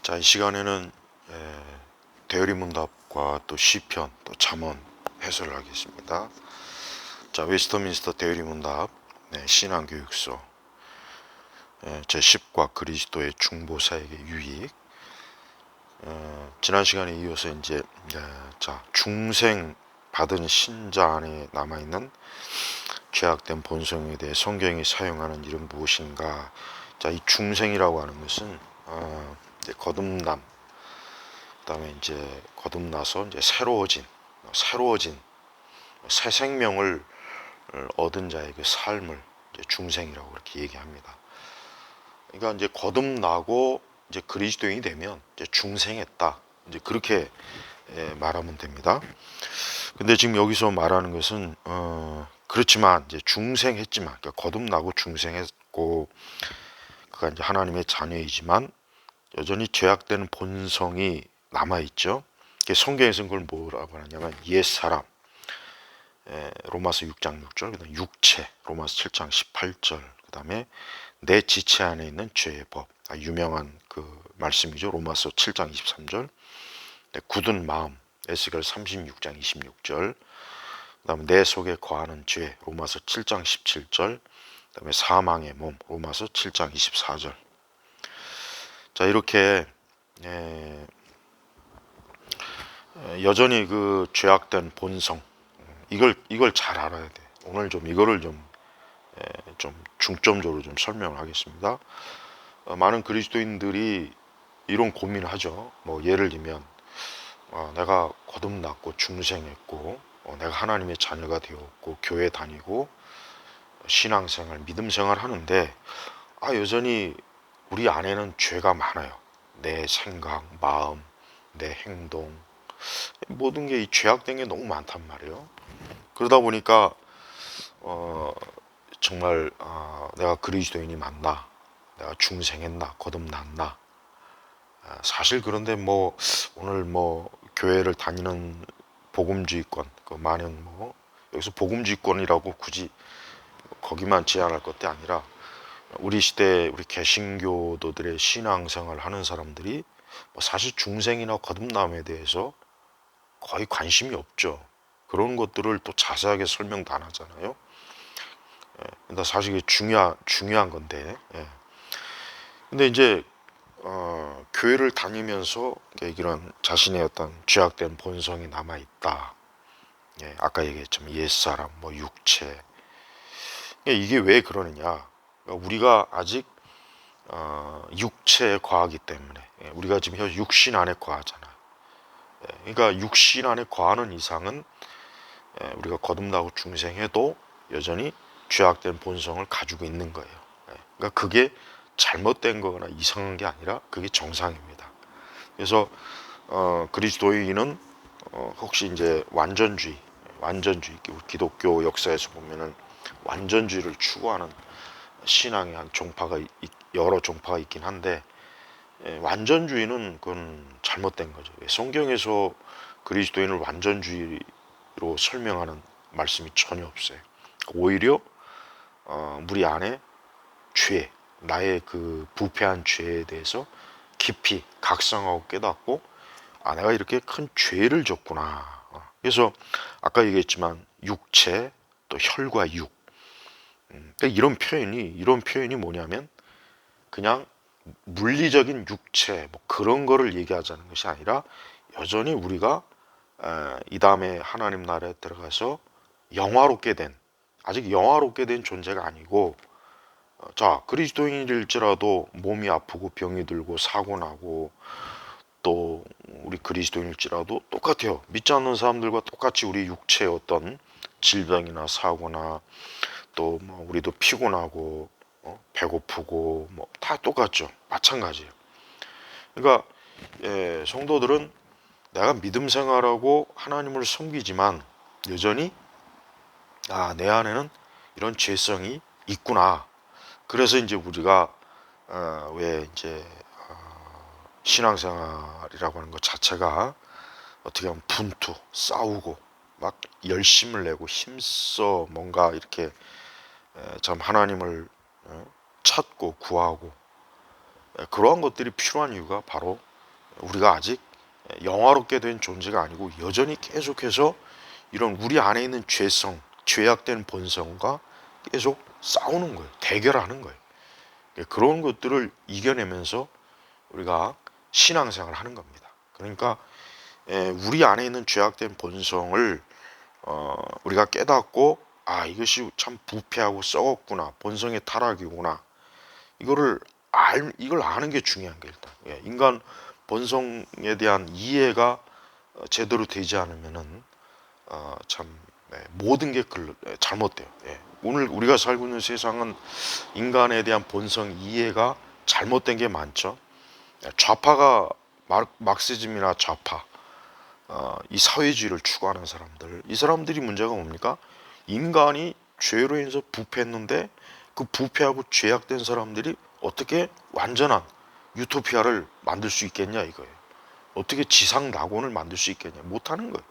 자, 이 시간에는 대리문답과 또 시편, 또 잠언 해설을 하겠습니다. 자, 웨스터민스터 대리문답, 신앙교육서, 제10과 그리스도의 중보사에게 유익. 지난 시간에 이어서 이제 자, 중생 받은 신자 안에 남아있는 죄악된 본성에 대해 성경이 사용하는 이름 무엇인가. 자, 이 중생이라고 하는 것은 이제 거듭남, 그다음에 이제 거듭나서 이제 새로워진 새 생명을 얻은 자의 그 삶을 이제 중생이라고 그렇게 얘기합니다. 그러니까 이제 거듭나고 이제 그리스도인이 되면 이제 중생했다, 이제 그렇게 말하면 됩니다. 근데 지금 여기서 말하는 것은 그렇지만 이제 중생했지만, 그러니까 거듭나고 중생했고 그가 이제 하나님의 자녀이지만 여전히 죄악되는 본성이 남아있죠. 성경에서는 그걸 뭐라고 하냐면 옛사람, 로마서 6장 6절, 그 다음에 육체, 로마서 7장 18절, 그 다음에 내 지체 안에 있는 죄의 법, 유명한 그 말씀이죠. 로마서 7장 23절, 굳은 마음, 에스겔 36장 26절, 그 다음에 내 속에 거하는 죄, 로마서 7장 17절, 그 다음에 사망의 몸, 로마서 7장 24절. 자, 이렇게 여전히 그 죄악된 본성, 이걸 잘 알아야 돼. 오늘 좀 이거를 좀 중점적으로 좀 설명을 하겠습니다. 많은 그리스도인들이 이런 고민을 하죠. 뭐 예를 들면 내가 거듭났고 중생했고 내가 하나님의 자녀가 되었고 교회 다니고 신앙생활, 믿음생활 하는데 여전히 우리 안에는 죄가 많아요. 내 생각, 마음, 내 행동, 모든 게 이 죄악된 게 너무 많단 말이에요. 그러다 보니까 정말 내가 그리스도인이 맞나, 내가 중생했나, 거듭났나. 사실 그런데 뭐 오늘 뭐 교회를 다니는 복음주의권, 그 많은 뭐 여기서 복음주의권이라고 굳이 거기만 제한할 것이 아니라 우리 시대 우리 개신교도들의 신앙생활 하는 사람들이 뭐 사실 중생이나 거듭남에 대해서 거의 관심이 없죠. 그런 것들을 또 자세하게 설명도 안 하잖아요. 근데 사실 이게 중요한 건데. 근데 이제 교회를 다니면서 이런 자신의 어떤 죄악된 본성이 남아 있다. 아까 얘기했지만 옛사람, 뭐 육체. 이게 왜 그러느냐? 우리가 아직 육체에 거하기 때문에, 우리가 지금 현 육신 안에 거하잖아. 그러니까 육신 안에 거하는 이상은 우리가 거듭나고 중생해도 여전히 죄악된 본성을 가지고 있는 거예요. 그러니까 그게 잘못된 거거나 이상한 게 아니라 그게 정상입니다. 그래서 그리스도인은 혹시 이제 완전주의, 기독교 역사에서 보면은 완전주의를 추구하는 신앙의 한 종파가 여러 종파가 있긴 한데, 완전주의는 그건 잘못된 거죠. 성경에서 그리스도인을 완전주의로 설명하는 말씀이 전혀 없어요. 오히려 우리 안에 죄, 나의 그 부패한 죄에 대해서 깊이 각성하고 깨닫고 내가 이렇게 큰 죄를 졌구나. 그래서 아까 얘기했지만 육체, 또 혈과 육, 그러니까 이런 표현이 뭐냐면 그냥 물리적인 육체 뭐 그런 거를 얘기하자는 것이 아니라 여전히 우리가 이 다음에 하나님 나라에 들어가서 아직 영화롭게 된 존재가 아니고, 자, 그리스도인일지라도 몸이 아프고 병이 들고 사고 나고, 또 우리 그리스도인일지라도 똑같아요. 믿지 않는 사람들과 똑같이 우리 육체의 어떤 질병이나 사고나 또 뭐 우리도 피곤하고 배고프고 뭐 다 똑같죠. 마찬가지예요. 그러니까 성도들은 내가 믿음 생활하고 하나님을 섬기지만 여전히 내 안에는 이런 죄성이 있구나. 그래서 이제 우리가 왜 이제 신앙생활이라고 하는 것 자체가 어떻게 하면 분투, 싸우고 막 열심을 내고 힘써 뭔가 이렇게 참 하나님을 찾고 구하고 그러한 것들이 필요한 이유가 바로 우리가 아직 영화롭게 된 존재가 아니고 여전히 계속해서 이런 우리 안에 있는 죄성, 죄악된 본성과 계속 싸우는 거예요. 대결하는 거예요. 그런 것들을 이겨내면서 우리가 신앙생활을 하는 겁니다. 그러니까 우리 안에 있는 죄악된 본성을 우리가 깨닫고 이것이 참 부패하고 썩었구나, 본성의 타락이구나, 이걸 아는 게 중요한 게 일단 인간 본성에 대한 이해가 제대로 되지 않으면은 참 모든 게 잘못돼요. 오늘 우리가 살고 있는 세상은 인간에 대한 본성 이해가 잘못된 게 많죠. 좌파가 막시즘이나 좌파, 이 사회주의를 추구하는 사람들, 이 사람들이 문제가 뭡니까? 인간이 죄로 인해서 부패했는데 그 부패하고 죄악된 사람들이 어떻게 완전한 유토피아를 만들 수 있겠냐 이거예요. 어떻게 지상 낙원을 만들 수 있겠냐? 못하는 거예요.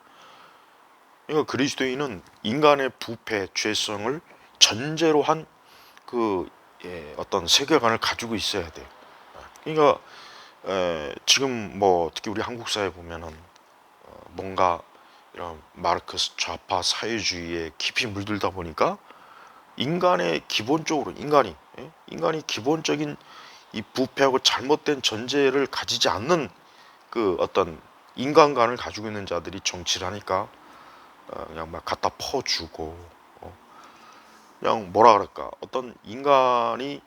그러니까 그리스도인은 인간의 부패, 죄성을 전제로 한 어떤 세계관을 가지고 있어야 돼요. 그러니까 지금 뭐 특히 우리 한국 사회 보면은 뭔가 이런 마르크스 좌파 사회주의에 깊이 물들다 보니까 인간의 기본적으로 인간이 기본적인 이 부패하고 잘못된 전제를 가지지 않는 그 어떤 인간관을 가지고 있는 자들이 정치를 하니까 그냥 막 갖다 퍼주고 그냥 뭐라 그럴까, 어떤 인간이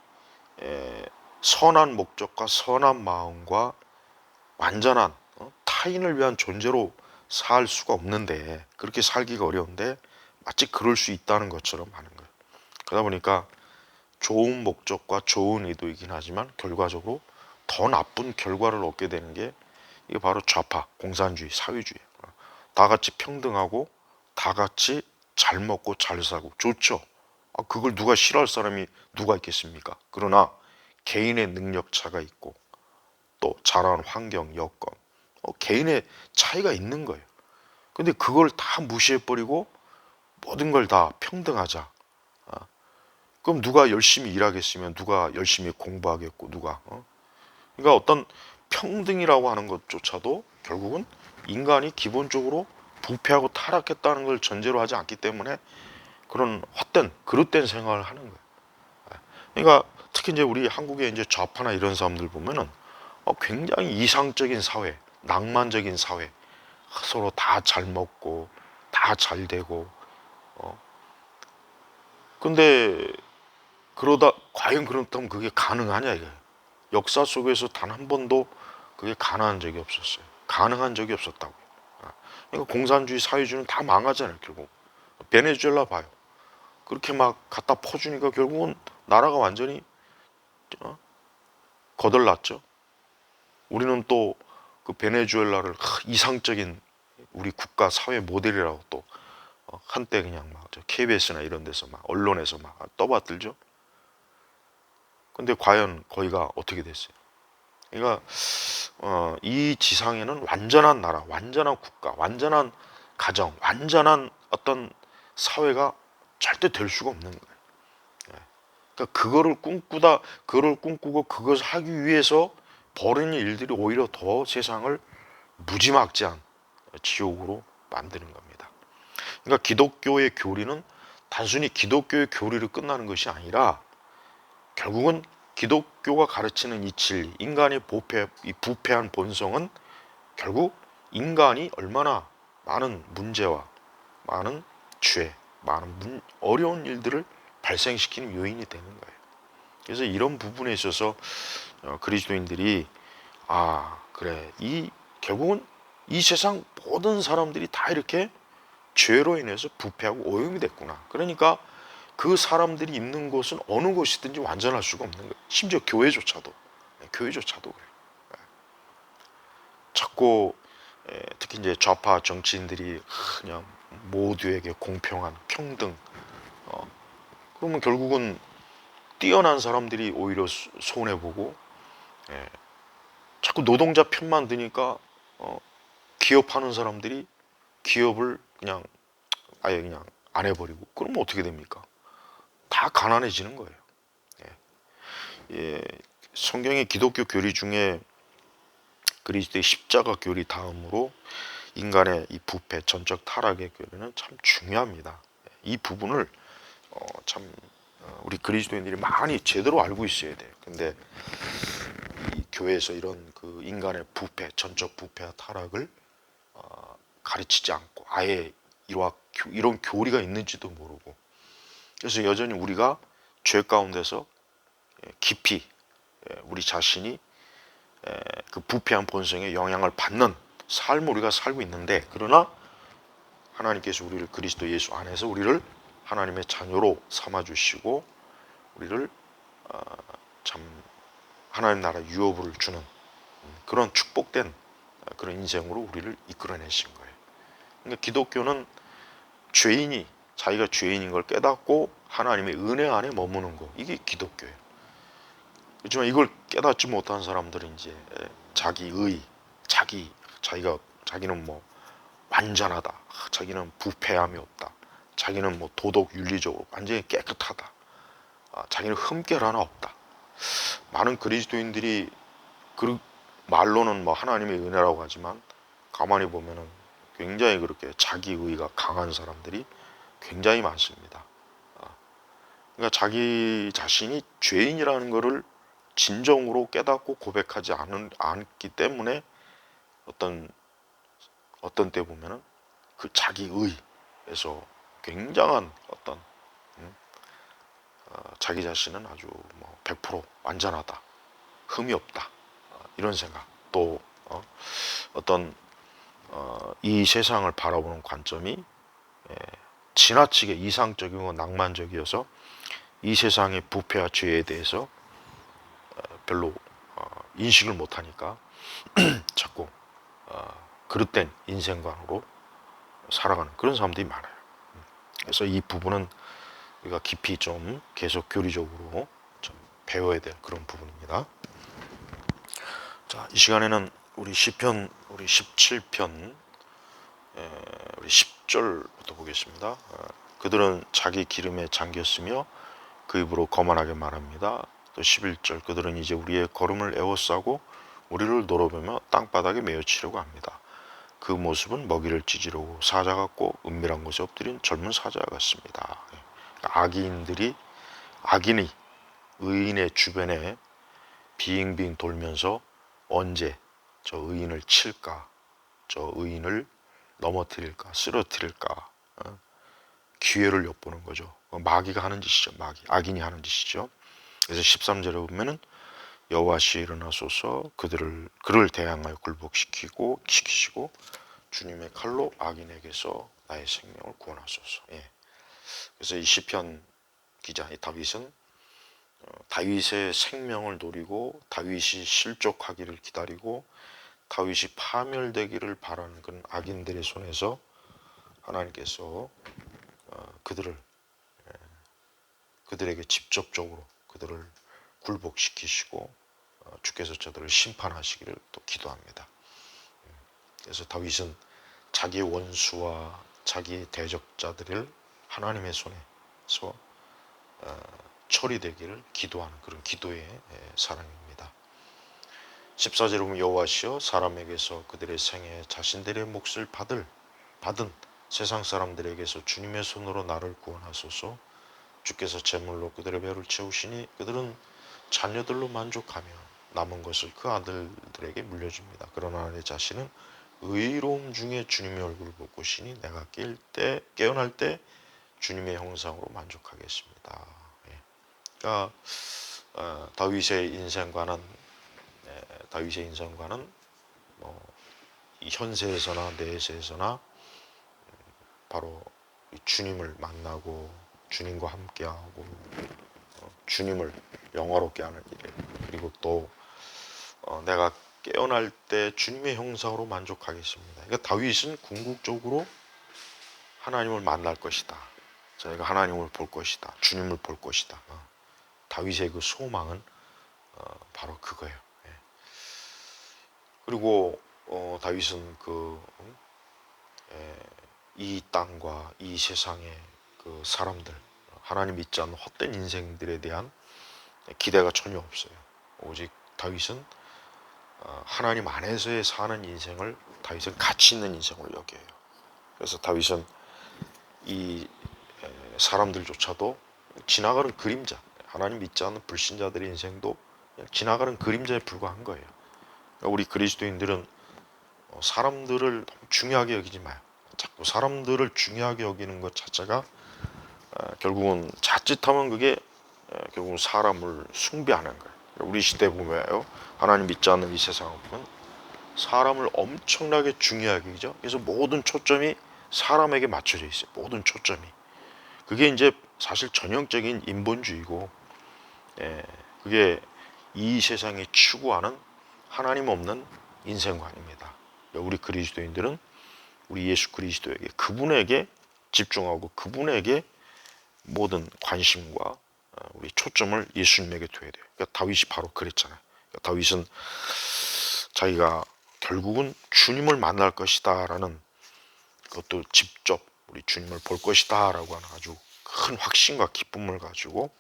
선한 목적과 선한 마음과 완전한 타인을 위한 존재로 살 수가 없는데, 그렇게 살기가 어려운데 마치 그럴 수 있다는 것처럼 하는 거예요. 그러다 보니까 좋은 목적과 좋은 의도이긴 하지만 결과적으로 더 나쁜 결과를 얻게 되는 게 이게 바로 좌파, 공산주의, 사회주의예요. 다 같이 평등하고 다 같이 잘 먹고 잘 살고 좋죠. 그걸 누가 싫어할 사람이 누가 있겠습니까? 그러나 개인의 능력 차가 있고 또 자라는 환경, 여건, 개인의 차이가 있는 거예요. 근데 그걸 다 무시해버리고 모든 걸 다 평등하자. 그럼 누가 열심히 일하겠으면 누가 열심히 공부하겠고 그러니까 어떤 평등이라고 하는 것조차도 결국은 인간이 기본적으로 부패하고 타락했다는 걸 전제로 하지 않기 때문에 그런 헛된 그릇된 생활을 하는 거예요. 그러니까 특히 이제 우리 한국의 이제 좌파나 이런 사람들 보면은 굉장히 이상적인 사회, 낭만적인 사회, 서로 다 잘 먹고 다 잘 되고 근데 그러다 과연 그렇다면 그게 가능하냐 이거예요. 역사 속에서 단 한 번도 그게 가능한 적이 없었어요. 가능한 적이 없었다고요. 그러니까 공산주의 사회주의는 다 망하잖아요. 결국 베네수엘라 봐요. 그렇게 막 갖다 퍼주니까 결국은 나라가 완전히 거덜났죠. 우리는 또 그 베네수엘라를 이상적인 우리 국가 사회 모델이라고 또 한때 그냥 막 KBS나 이런 데서 막 언론에서 막 떠받들죠. 근데 과연 거기가 어떻게 됐어요? 그러니까 이 지상에는 완전한 나라, 완전한 국가, 완전한 가정, 완전한 어떤 사회가 절대 될 수가 없는 거예요. 그러니까 그거를 꿈꾸고 그것을 하기 위해서 벌이는 일들이 오히려 더 세상을 무지막지한 지옥으로 만드는 겁니다. 그러니까 기독교의 교리는 단순히 기독교의 교리로 끝나는 것이 아니라 결국은 기독교가 가르치는 이 진리, 인간의 이 부패한 본성은 결국 인간이 얼마나 많은 문제와 많은 죄, 많은 어려운 일들을 발생시키는 요인이 되는 거예요. 그래서 이런 부분에 있어서 그리스도인들이 그래, 결국은 이 세상 모든 사람들이 다 이렇게 죄로 인해서 부패하고 오염이 됐구나. 그러니까 그 사람들이 있는 곳은 어느 곳이든지 완전할 수가 없는 거예요. 심지어 교회조차도 그래요. 자꾸 특히 이제 좌파 정치인들이 그냥 모두에게 공평한 평등, 그러면 결국은 뛰어난 사람들이 오히려 손해 보고 자꾸 노동자 편만 드니까 기업하는 사람들이 기업을 그냥 아예 그냥 안 해버리고 그러면 어떻게 됩니까? 다 가난해지는 거예요. 성경의 기독교 교리 중에 그리스도의 십자가 교리 다음으로 인간의 이 부패, 전적 타락의 교리는 참 중요합니다. 이 부분을 참 우리 그리스도인들이 많이 제대로 알고 있어야 돼요. 근데 이 교회에서 이런 그 인간의 부패, 전적 부패와 타락을 가르치지 않고 아예 이런 교리가 있는지도 모르고, 그래서 여전히 우리가 죄 가운데서 깊이 우리 자신이 그 부패한 본성의 영향을 받는 삶을 우리가 살고 있는데, 그러나 하나님께서 우리를 그리스도 예수 안에서 우리를 하나님의 자녀로 삼아주시고 우리를 참 하나님 나라 유업을 주는 그런 축복된 그런 인생으로 우리를 이끌어내신 거예요. 그러니까 기독교는 죄인이 자기가 죄인인 걸 깨닫고 하나님의 은혜 안에 머무는 거, 이게 기독교예요. 그렇지만 이걸 깨닫지 못한 사람들은 이제 자기의 자기는 뭐 완전하다, 자기는 부패함이 없다, 자기는 뭐 도덕 윤리적으로 완전히 깨끗하다, 자기는 흠결 하나 없다. 많은 그리스도인들이 그 말로는 뭐 하나님의 은혜라고 하지만 가만히 보면은 굉장히 그렇게 자기의가 강한 사람들이 굉장히 많습니다. 그러니까 자기 자신이 죄인이라는 것을 진정으로 깨닫고 고백하지 않기 때문에 어떤 때 보면은 그 자기의에서 굉장한 어떤 자기 자신은 아주 뭐 100% 완전하다, 흠이 없다, 이런 생각, 또 어떤 이 세상을 바라보는 관점이 지나치게 이상적이고 낭만적이어서 이 세상의 부패와 죄에 대해서 별로 인식을 못하니까 자꾸 그릇된 인생관으로 살아가는 그런 사람들이 많아요. 그래서 이 부분은 우리가 깊이 좀 계속 교리적으로 좀 배워야 될 그런 부분입니다. 자, 이 시간에는 우리 시편 우리 17편 우리 10절부터 보겠습니다. 그들은 자기 기름에 잠겼으며 그 입으로 거만하게 말합니다. 또 11절, 그들은 이제 우리의 걸음을 에워싸고 우리를 노려보며 땅바닥에 메어치려고 합니다. 그 모습은 먹이를 찢으려고 사자 같고 은밀한 곳에 엎드린 젊은 사자 같습니다. 악인이 의인의 주변에 빙빙 돌면서 언제 저 의인을 칠까, 저 의인을 넘어뜨릴까, 쓰러뜨릴까, 기회를 엿보는 거죠. 마귀가 하는 짓이죠. 악인이 하는 짓이죠. 그래서 13절에 보면은 여호와시 일어나소서, 그를 대항하여 시키시고 주님의 칼로 악인에게서 나의 생명을 구원하소서. 예. 그래서 이 시편 기자 이 다윗은 다윗의 생명을 노리고 다윗이 실족하기를 기다리고 다윗이 파멸되기를 바라는 그런 악인들의 손에서 하나님께서 그들에게 직접적으로 그들을 굴복시키시고 주께서 저들을 심판하시기를 또 기도합니다. 그래서 다윗은 자기의 원수와 자기의 대적자들을 하나님의 손에서 처리되기를 기도하는 그런 기도의 사람입니다. 14절에 보면 여호와시여 사람에게서 그들의 생에 자신들의 몫을 받은 세상 사람들에게서 주님의 손으로 나를 구원하소서. 주께서 제물로 그들의 배를 채우시니 그들은 자녀들로 만족하며 남은 것을 그 아들들에게 물려줍니다. 그러나 내 자신은 의로움 중에 주님의 얼굴을 볼 것이니 내가 깨어날 때 주님의 형상으로 만족하겠습니다. 그러니까 다윗의 인생관은 이 현세에서나 내세에서나 바로 주님을 만나고 주님과 함께하고 주님을 영화롭게 하는 일, 그리고 또 내가 깨어날 때 주님의 형상으로 만족하겠습니다. 그러니까 다윗은 궁극적으로 하나님을 만날 것이다. 저희가 하나님을 볼 것이다. 주님을 볼 것이다. 다윗의 그 소망은 바로 그거예요. 예. 그리고 다윗은 이 땅과 이 세상의 그 사람들, 하나님 믿지 않는 헛된 인생들에 대한 기대가 전혀 없어요. 오직 다윗은 하나님 안에서의 사는 인생을 다윗은 가치 있는 인생으로 여겨요. 그래서 다윗은 이 사람들조차도 지나가는 그림자, 하나님 믿지 않는 불신자들의 인생도 그냥 지나가는 그림자에 불과한 거예요. 우리 그리스도인들은 사람들을 너무 중요하게 여기지 마요. 자꾸 사람들을 중요하게 여기는 것 자체가 결국은 자칫하면 그게 결국은 사람을 숭배하는 거예요. 우리 시대 보면요, 하나님 믿지 않는 이 세상을 보면 사람을 엄청나게 중요하게 여기죠. 그래서 모든 초점이 사람에게 맞춰져 있어요. 모든 초점이. 그게 이제 사실 전형적인 인본주의고, 그게 이 세상이 추구하는 하나님 없는 인생관입니다. 우리 그리스도인들은 우리 예수 그리스도에게, 그분에게 집중하고 그분에게 모든 관심과 우리 초점을 예수님에게 둬야 돼요. 그러니까 다윗이 바로 그랬잖아요. 그러니까 다윗은 자기가 결국은 주님을 만날 것이다 라는, 그것도 직접 우리 주님을 볼 것이다 라고 하는 아주 큰 확신과 기쁨을 가지고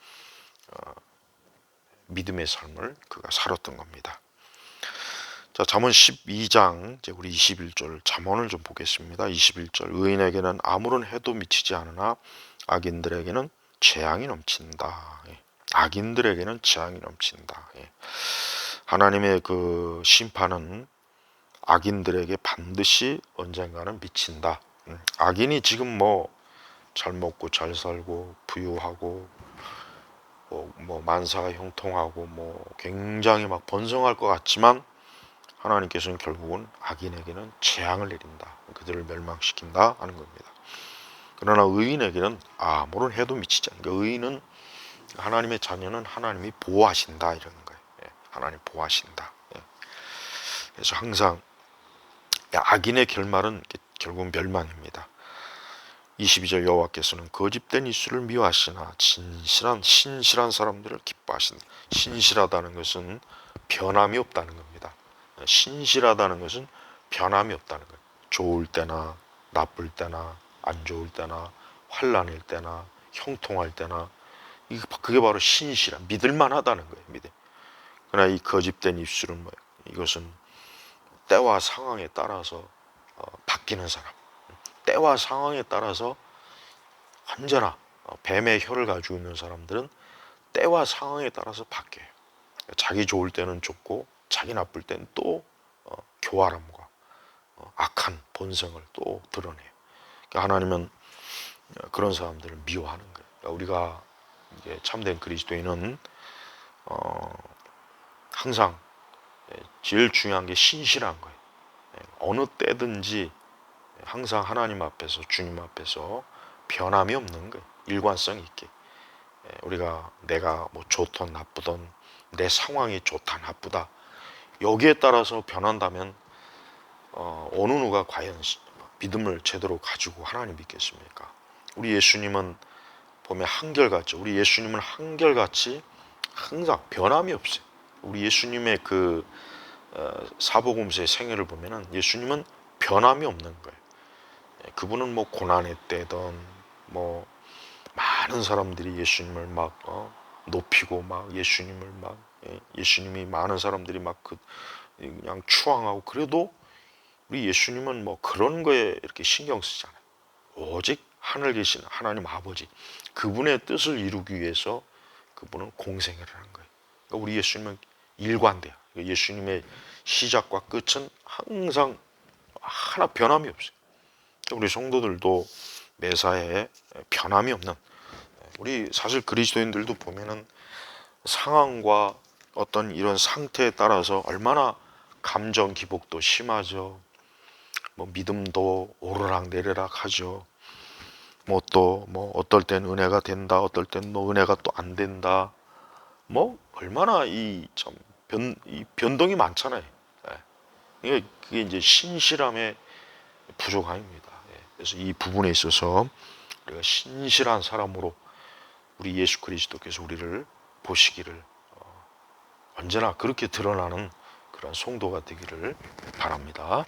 믿음의 삶을 그가 살았던 겁니다. 자, 잠언 12장 이제 우리 21절 잠언을 좀 보겠습니다. 21절, 의인에게는 아무런 해도 미치지 않으나 악인들에게는 재앙이 넘친다. 악인들에게는 재앙이 넘친다. 하나님의 그 심판은 악인들에게 반드시 언젠가는 미친다. 악인이 지금 뭐 잘 먹고 잘 살고 부유하고 뭐 만사가 형통하고 뭐 굉장히 막 번성할 것 같지만, 하나님께서는 결국은 악인에게는 재앙을 내린다. 그들을 멸망시킨다 하는 겁니다. 그러나 의인에게는 아무런 해도 미치지 않는, 그러니까 의인은, 하나님의 자녀는 하나님이 보호하신다 이러는 거예요. 하나님 보호하신다. 그래서 항상 악인의 결말은 결국 멸망입니다. 22절, 여호와께서는 거짓된 입술을 미워하시나 신실한 사람들을 기뻐하신다. 신실하다는 것은 변함이 없다는 겁니다. 신실하다는 것은 변함이 없다는 거예요. 좋을 때나 나쁠 때나 안 좋을 때나 환난일 때나 형통할 때나, 그게 바로 신실한, 믿을만하다는 거예요. 믿음. 그러나 이 거짓된 입술은 뭐예요? 이것은 때와 상황에 따라서 바뀌는 사람, 때와 상황에 따라서 언제나 뱀의 혀를 가지고 있는 사람들은 때와 상황에 따라서 바뀌어요. 자기 좋을 때는 좋고 자기 나쁠 때는 또 교활함과 악한 본성을 또 드러내요. 그러니까 하나님은 그런 사람들을 미워하는 거예요. 그러니까 우리가 이제 참된 그리스도인은 항상 제일 중요한 게 신실한 거예요. 어느 때든지 항상 하나님 앞에서, 주님 앞에서 변함이 없는 거예요. 일관성 있게. 우리가 내가 뭐 좋든 나쁘든, 내 상황이 좋다 나쁘다, 여기에 따라서 변한다면 어느 누가 과연 믿음을 제대로 가지고 하나님 믿겠습니까? 우리 예수님은 보면 한결같죠. 우리 예수님은 한결같이 항상 변함이 없어요. 우리 예수님의 그 사복음서의 생애를 보면은 예수님은 변함이 없는 거예요. 그분은 뭐 고난의 때든 뭐 많은 사람들이 예수님을 막 높이고 막 예수님을 막 예수님이 많은 사람들이 막 그냥 추앙하고, 그래도 우리 예수님은 뭐 그런 거에 이렇게 신경 쓰지 않아요. 오직 하늘 계신 하나님 아버지, 그분의 뜻을 이루기 위해서 그분은 공생애를 하는 거예요. 그러니까 우리 예수님은 일관돼요. 예수님의 시작과 끝은 항상 하나 변함이 없어요. 우리 성도들도 매사에 변함이 없는, 우리 사실 그리스도인들도 보면은 상황과 어떤 이런 상태에 따라서 얼마나 감정 기복도 심하죠. 뭐 믿음도 오르락내리락 하죠. 뭐 또 뭐 어떨 땐 은혜가 된다, 어떨 땐 뭐 은혜가 또 안 된다. 뭐 얼마나 이 변동이 많잖아요. 그게 이제 신실함의 부족함입니다. 그래서 이 부분에 있어서 우리가 신실한 사람으로 우리 예수 그리스도께서 우리를 보시기를 언제나 그렇게 드러나는 그런 성도가 되기를 바랍니다.